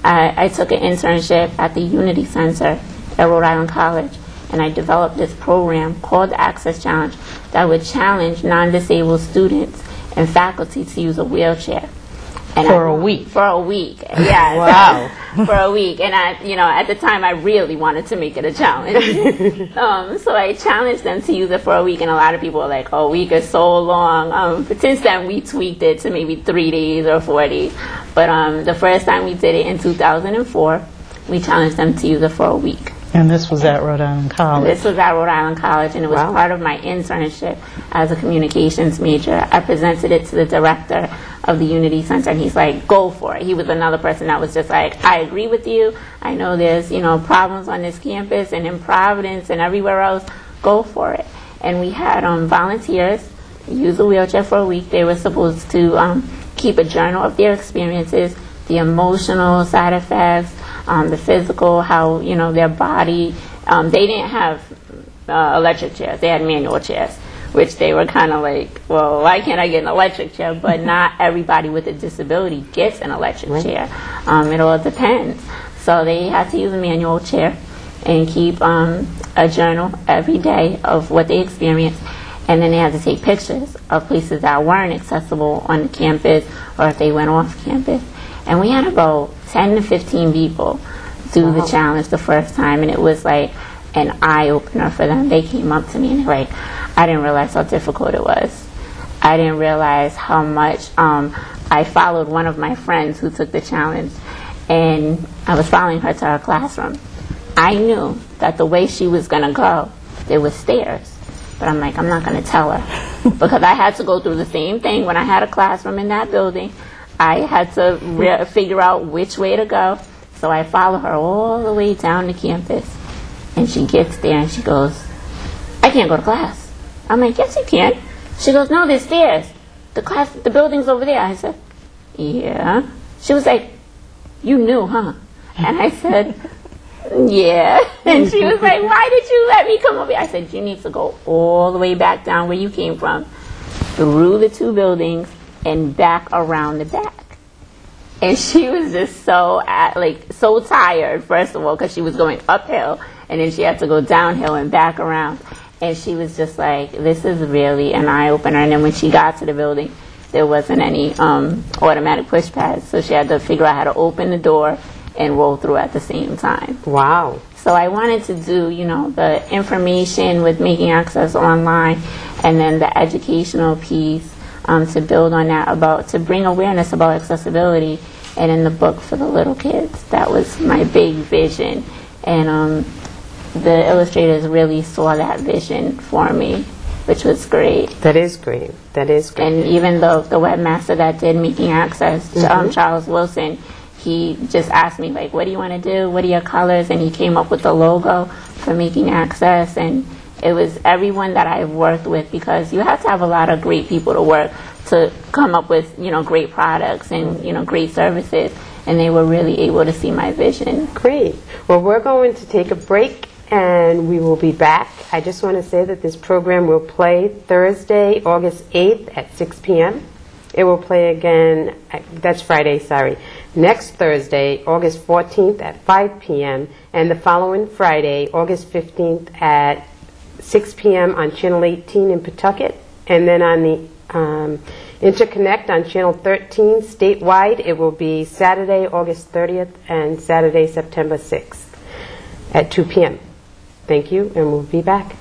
I took an internship at the Unity Center at Rhode Island College, and I developed this program called the Access Challenge that would challenge non-disabled students and faculty to use a wheelchair. And for a week? For a week, yeah. Wow. For a week. And at the time, I really wanted to make it a challenge. So I challenged them to use it for a week, and a lot of people were like, oh, a week is so long. But since then, we tweaked it to maybe 3 days or 4 days. But the first time we did it in 2004, we challenged them to use it for a week. And this was at Rhode Island College? This was at Rhode Island College, and it was part of my internship as a communications major. I presented it to the director of the Unity Center, and he's like, go for it. He was another person that was just like, I agree with you. I know there's, problems on this campus and in Providence and everywhere else. Go for it. And we had volunteers use a wheelchair for a week. They were supposed to keep a journal of their experiences, the emotional side effects, the physical, how, their body. They didn't have electric chairs. They had manual chairs, which they were kind of like, well, why can't I get an electric chair? But not everybody with a disability gets an electric chair. It all depends. So they had to use a manual chair and keep a journal every day of what they experienced. And then they had to take pictures of places that weren't accessible on the campus or if they went off campus. And we had about 10 to 15 people do the challenge the first time, and it was like an eye-opener for them. They came up to me and they were like, I didn't realize how difficult it was. I didn't realize how much I followed one of my friends who took the challenge, and I was following her to her classroom. I knew that the way she was going to go, there was stairs. But I'm like, I'm not going to tell her. Because I had to go through the same thing when I had a classroom in that building. I had to figure out which way to go. So I follow her all the way down the campus. And she gets there and she goes, I can't go to class. I'm like, yes, you can. She goes, no, there's stairs. The building's over there. I said, yeah. She was like, you knew, huh? And I said, yeah. And she was like, why did you let me come over here? I said, you need to go all the way back down where you came from, through the 2 buildings, and back around the back. And she was just so tired, first of all, because she was going uphill, and then she had to go downhill and back around. And she was just like, this is really an eye-opener. And then when she got to the building, there wasn't any automatic push pads, so she had to figure out how to open the door and roll through at the same time. Wow. So I wanted to do, the information with making access online, and then the educational piece to build on that, to bring awareness about accessibility, and in the book for the little kids. That was my big vision, and the illustrators really saw that vision for me, which was great. That is great. That is great. And even the webmaster that did Making Access, Charles Wilson, he just asked me, like, what do you want to do? What are your colors? And he came up with the logo for Making Access, and it was everyone that I've worked with, because you have to have a lot of great people to work to come up with, great products and, great services. And they were really able to see my vision. Great. Well, we're going to take a break, and we will be back. I just want to say that this program will play Thursday, August 8th at 6 p.m. It will play again, that's Friday, sorry. Next Thursday, August 14th at 5 p.m. and the following Friday, August 15th at 6 p.m. on Channel 18 in Pawtucket. And then on the Interconnect on Channel 13 statewide, it will be Saturday, August 30th and Saturday, September 6th at 2 p.m. Thank you, and we'll be back.